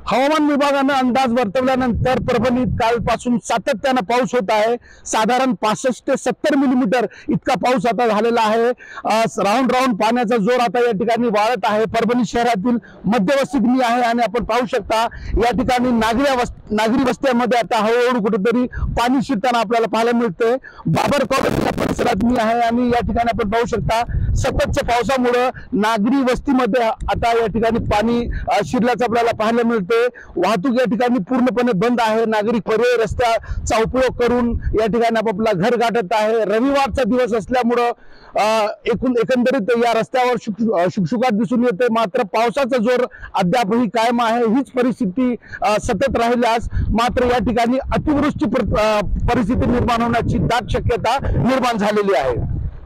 हवामान विभागानं अंदाज वर्तवल्यानंतर परभणीत कालपासून सातत्यानं पाऊस होत आहे। साधारण 65 ते 70 मिलीमीटर इतका पाऊस आता झालेला आहे। राऊंड राऊंड पाण्याचा जोर आता या ठिकाणी वाढत आहे। परभणी शहरातील मध्यवस्तीत मी आहे आणि आपण पाहू शकता या ठिकाणी नागरी वस्त्यांमध्ये आता हळूहळू कुठेतरी पाणी शिरताना आपल्याला पाहायला मिळते। बाबर कॉलेजच्या परिसरात मी आहे आणि या ठिकाणी आपण पाहू शकता सततच्या पावसामुळे नागरी वस्तीमध्ये आता या ठिकाणी पाणी शिरल्याचं आपल्याला पाहायला मिळते। वाहतूक या ठिकाणी पूर्णपणे बंद आहे। नागरिक पर्यायी रस्त्याचा उपयोग करून या ठिकाणी आपापला घर गाठत आहे। रविवारचा दिवस असल्यामुळे एकंदरीत या रस्त्यावर शुकशुकाट दिसून येते। मात्र पावसाचा जोर अद्यापही कायम आहे। हीच परिस्थिती सतत राहिल्यास मात्र या ठिकाणी अतिवृष्टी परिस्थिती निर्माण होण्याची दाट शक्यता निर्माण झालेली आहे।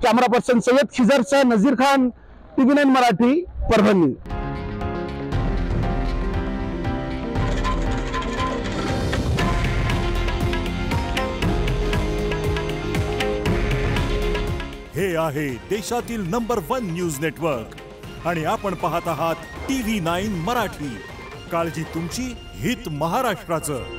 कॅमेरा पर्सन सय्यद खिजरसह नजीर खान, TV9 मराठी, परभणी। हे आहे देशातील नंबर 1 न्यूज नेटवर्क आणि आपण पाहत आहात TV9 मराठी। काळजी तुमची, हित महाराष्ट्राचं।